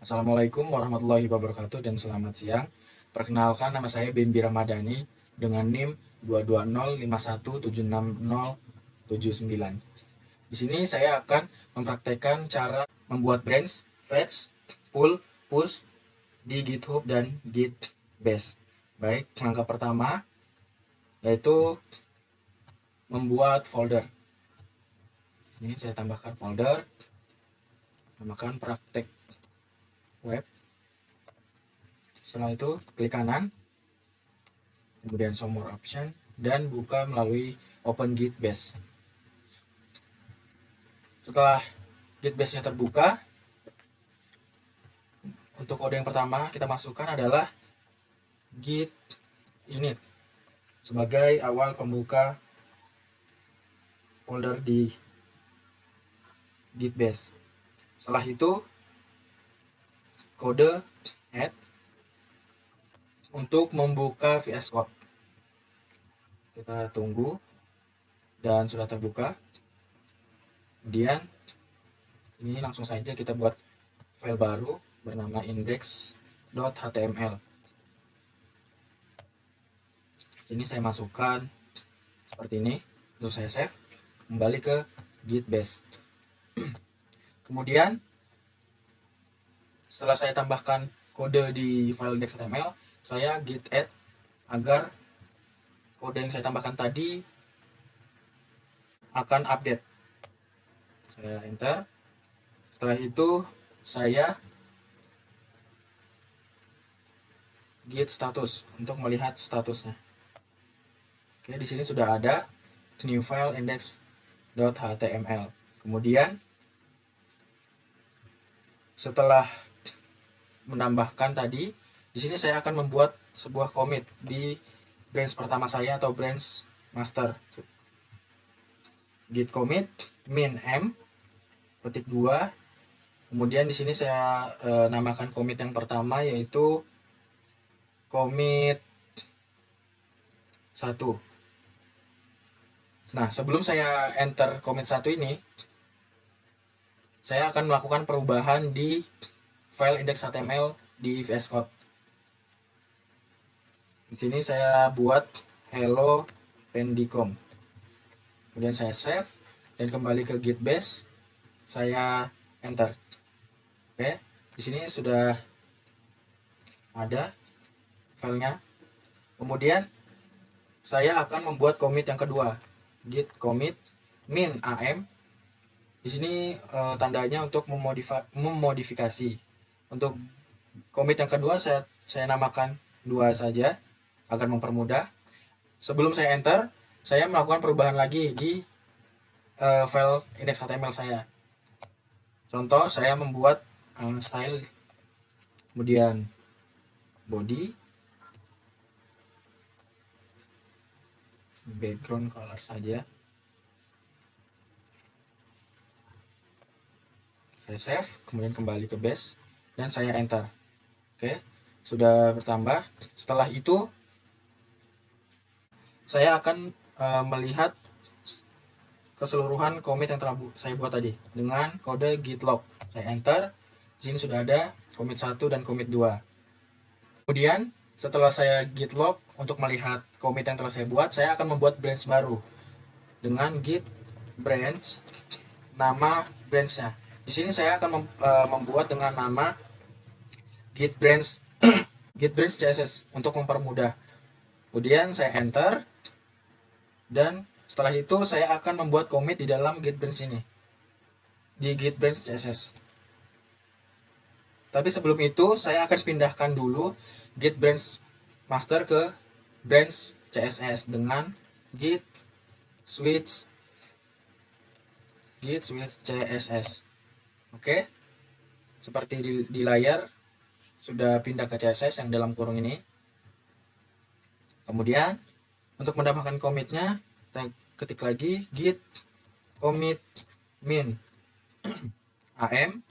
Assalamualaikum warahmatullahi wabarakatuh dan selamat siang. Perkenalkan, nama saya Bimbi Ramadhani dengan NIM 22051767079. Di sini saya akan mempraktekkan cara membuat branch, fetch, pull, push di GitHub dan Gitbash. Baik, langkah pertama yaitu membuat folder. Ini saya tambahkan folder, namakan praktek web. Setelah itu klik kanan, kemudian show more option, dan buka melalui open Gitbash. Setelah Gitbash-nya terbuka, untuk kode yang pertama kita masukkan adalah git init sebagai awal pembuka folder di Gitbash. Setelah itu kode add untuk membuka VS Code. Kita tunggu dan sudah terbuka. Kemudian ini langsung saja kita buat file baru bernama index.html. Ini saya masukkan seperti ini, lalu saya save, kembali ke Gitbash. Kemudian setelah saya tambahkan kode di file index.html, saya git add agar kode yang saya tambahkan tadi akan update. Saya enter. Setelah itu saya git status untuk melihat statusnya. Oke, di sini sudah ada new file index.html. Kemudian setelah menambahkan tadi, di sini saya akan membuat sebuah commit di branch pertama saya atau branch master. Git commit min m petik 2. Kemudian di sini saya namakan commit yang pertama yaitu commit 1. Nah, sebelum saya enter commit 1 ini, saya akan melakukan perubahan di file index.html di VS Code. Di sini saya buat hello pendicom. Kemudian saya save dan kembali ke Gitbash. Saya enter. Oke, di sini sudah ada filenya. Kemudian saya akan membuat commit yang kedua, git commit min am. Di sini tandanya untuk memodifikasi. Untuk commit yang kedua saya namakan 2 saja agar mempermudah. Sebelum saya enter, saya melakukan perubahan lagi di file index.html saya. Contoh, saya membuat style, kemudian body, background color saja. Saya save, kemudian kembali ke base dan saya enter. Oke, sudah bertambah. Setelah itu saya akan melihat keseluruhan commit yang telah saya buat tadi dengan kode git log. Saya enter. Di sini sudah ada commit 1 dan commit 2. Kemudian setelah saya git log untuk melihat commit yang telah saya buat, saya akan membuat branch baru dengan git branch, nama branchnya. Di sini saya akan membuat dengan nama git branch git branch css untuk mempermudah. Kemudian saya enter dan setelah itu saya akan membuat commit di dalam git branch ini di git branch css. Tapi sebelum itu saya akan pindahkan dulu git branch master ke branch css dengan git switch css. Oke, seperti di layar sudah pindah ke css yang dalam kurung ini. Kemudian untuk mendapatkan commitnya, kita ketik lagi git commit min am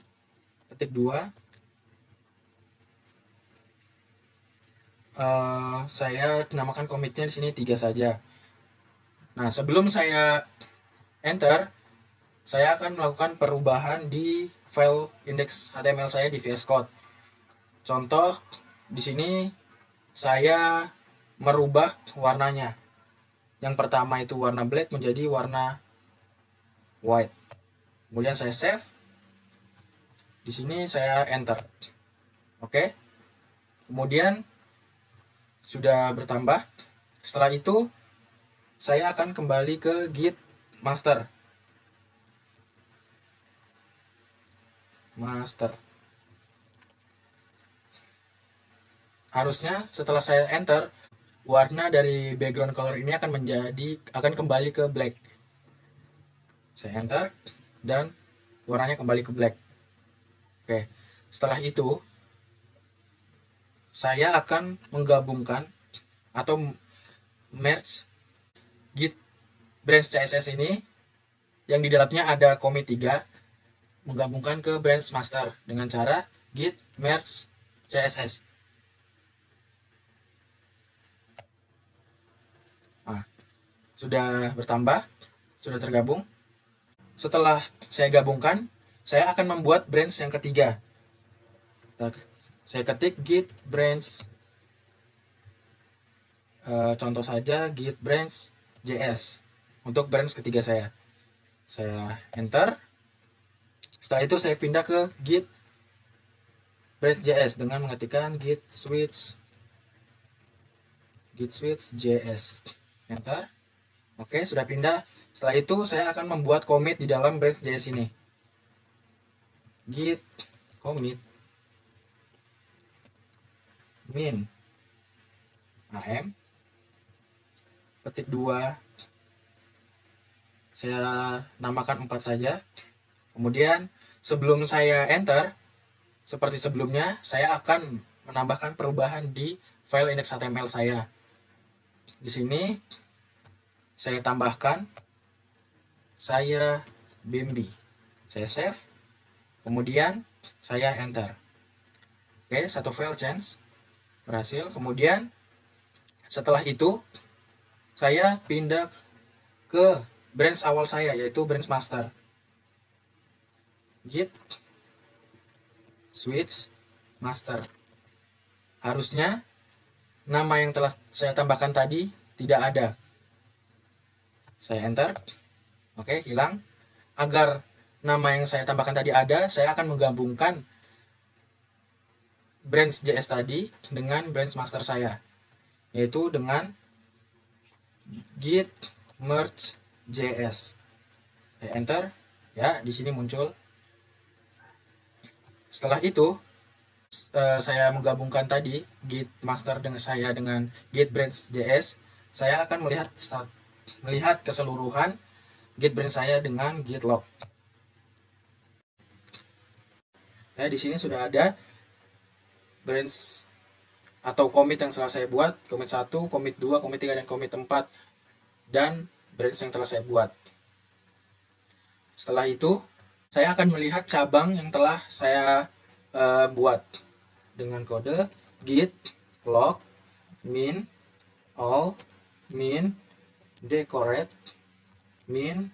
petik 2. Saya namakan commitnya di sini 3 saja. Nah, sebelum saya enter, saya akan melakukan perubahan di file index HTML saya di VS Code. Contoh di sini saya merubah warnanya. Yang pertama itu warna black menjadi warna white. Kemudian saya save. Di sini saya enter. Oke. Kemudian sudah bertambah. Setelah itu saya akan kembali ke Git master. Harusnya setelah saya enter, warna dari background color ini akan kembali ke black. Saya enter dan warnanya kembali ke black. Oke. Setelah itu saya akan menggabungkan atau merge Git branch CSS ini yang di dalamnya ada commit 3 menggabungkan ke branch master dengan cara git merge CSS. Nah, sudah bertambah, sudah tergabung. Setelah saya gabungkan, saya akan membuat branch yang ketiga. Saya ketik git branch, contoh saja git branch JS untuk branch ketiga saya. Saya enter. Setelah itu saya pindah ke git branch JS dengan mengetikkan git switch JS. Enter. Oke, sudah pindah. Setelah itu saya akan membuat commit di dalam branch JS ini. Git commit min am petik 2, saya namakan 4 saja. Kemudian sebelum saya enter, seperti sebelumnya, saya akan menambahkan perubahan di file index.html saya. Di sini saya tambahkan saya Bambi. Saya save. Kemudian saya enter. Oke, satu file change berhasil. Kemudian setelah itu saya pindah ke branch awal saya, yaitu branch master. Git switch master. Harusnya nama yang telah saya tambahkan tadi tidak ada. Saya enter. Oke, hilang. Agar nama yang saya tambahkan tadi ada, saya akan menggabungkan branch JS tadi dengan branch master saya, yaitu dengan git merge JS. Saya enter. Ya, di sini muncul. Setelah itu saya menggabungkan tadi git master dengan git branch JS, saya akan melihat keseluruhan git branch saya dengan git log. Ya, di sini sudah ada branch atau commit yang telah saya buat, commit 1, commit 2, commit 3, dan commit 4, dan branch yang telah saya buat. Setelah itu saya akan melihat cabang yang telah saya buat dengan kode git log min all min decorate min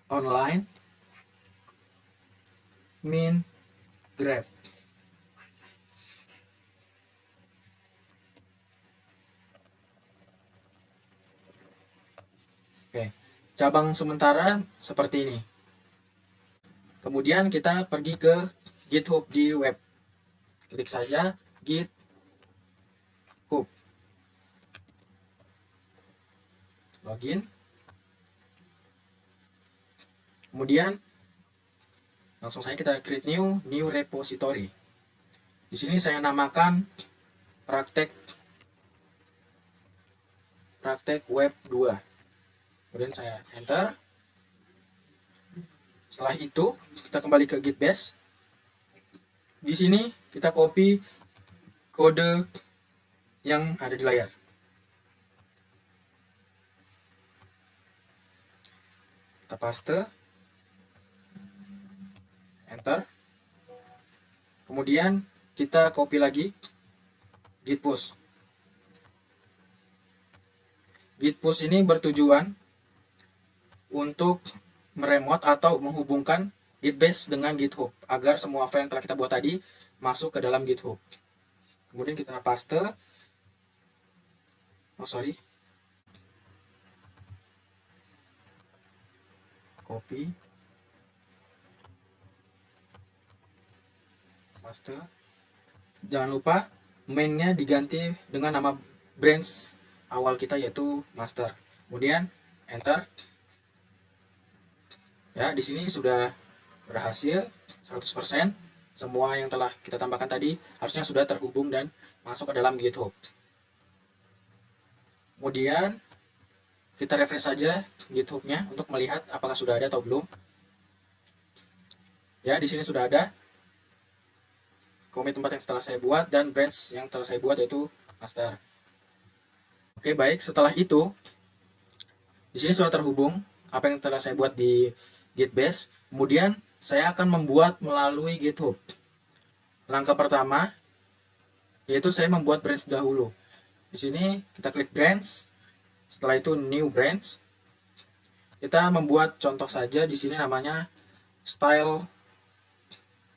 online min grab. Oke, cabang sementara seperti ini. Kemudian kita pergi ke GitHub di web. Klik saja GitHub. Login. Kemudian langsung saja kita create new repository. Di sini saya namakan praktek web 2. Kemudian saya enter. Setelah itu kita kembali ke git bash. Di sini kita copy kode yang ada di layar. Kita paste, enter. Kemudian kita copy lagi git push. Git push ini bertujuan untuk meremote atau menghubungkan Git base dengan GitHub agar semua file yang telah kita buat tadi masuk ke dalam GitHub. Kemudian kita paste. Copy, paste. Jangan lupa mainnya diganti dengan nama branch awal kita yaitu master. Kemudian enter. Ya, di sini sudah berhasil 100%. Semua yang telah kita tambahkan tadi harusnya sudah terhubung dan masuk ke dalam GitHub. Kemudian kita refresh saja GitHub-nya untuk melihat apakah sudah ada atau belum. Ya, di sini sudah ada commit tempat yang telah saya buat dan branch yang telah saya buat yaitu master. Oke, baik. Setelah itu, di sini sudah terhubung apa yang telah saya buat di Git base. Kemudian saya akan membuat melalui GitHub. Langkah pertama yaitu saya membuat branch dahulu. Di sini kita klik branch. Setelah itu new branch. Kita membuat contoh saja di sini namanya style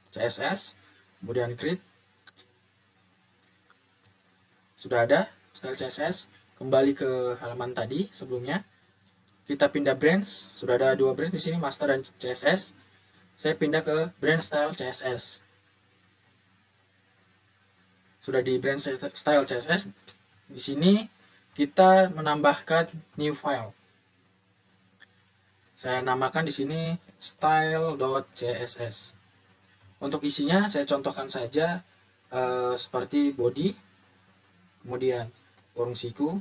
CSS. Kemudian create. Sudah ada style CSS. Kembali ke halaman tadi sebelumnya. Kita pindah branch, sudah ada dua branch di sini, master dan CSS. Saya pindah ke branch style CSS. Sudah di branch style CSS. Di sini kita menambahkan new file. Saya namakan di sini style.css. Untuk isinya saya contohkan saja seperti body, kemudian kurung siku,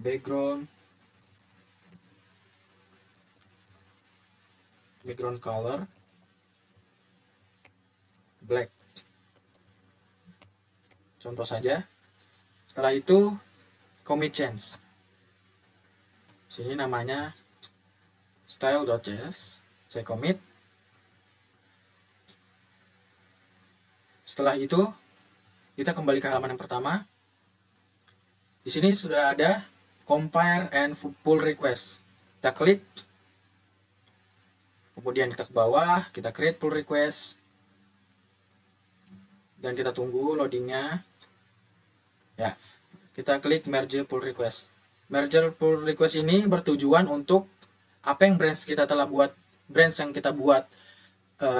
background color black, contoh saja. Setelah itu commit change, sini namanya style.cs, saya commit. Setelah itu kita kembali ke halaman yang pertama. Di sini sudah ada compare and pull request. Kita klik. Kemudian kita ke bawah, kita create pull request. Dan kita tunggu loadingnya. Ya, kita klik merge pull request. Merge pull request ini bertujuan untuk apa yang branch kita telah buat, branch yang kita buat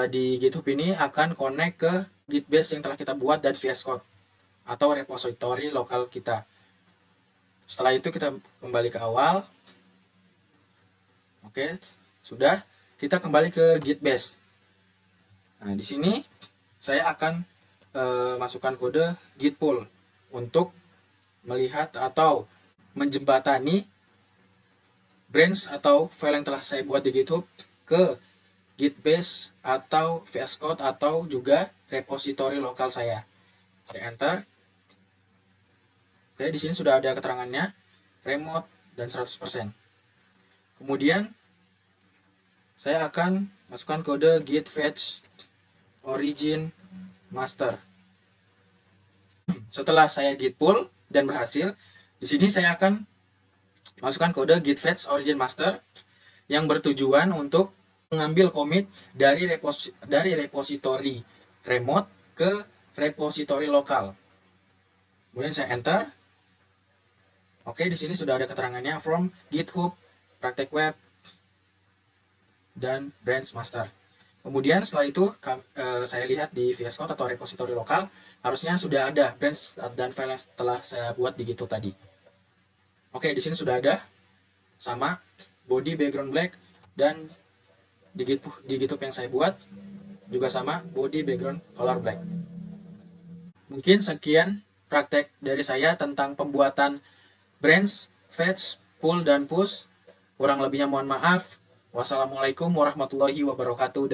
di GitHub ini akan connect ke Git base yang telah kita buat dan VS Code atau repository lokal kita. Setelah itu kita kembali ke awal. Oke, sudah. Kita kembali ke Git base. Nah, di sini saya akan masukkan kode git pull untuk melihat atau menjembatani branch atau file yang telah saya buat di GitHub ke Git base atau VS Code atau juga repository lokal saya. Saya enter. Oke, di sini sudah ada keterangannya, remote dan 100%. Kemudian saya akan masukkan kode git fetch origin master. Setelah saya git pull dan berhasil, di sini saya akan masukkan kode git fetch origin master yang bertujuan untuk mengambil commit dari repository remote ke repository lokal. Kemudian saya enter. Oke, di sini sudah ada keterangannya from GitHub, praktek web, dan branch master. Kemudian setelah itu saya lihat di VS Code atau repository lokal, harusnya sudah ada branch dan file yang telah saya buat di GitHub tadi. Oke, di sini sudah ada, sama body background black, dan di GitHub yang saya buat juga sama body background color black. Mungkin sekian praktek dari saya tentang pembuatan branch, fetch, pull, dan push. Kurang lebihnya mohon maaf. Wassalamualaikum warahmatullahi wabarakatuh.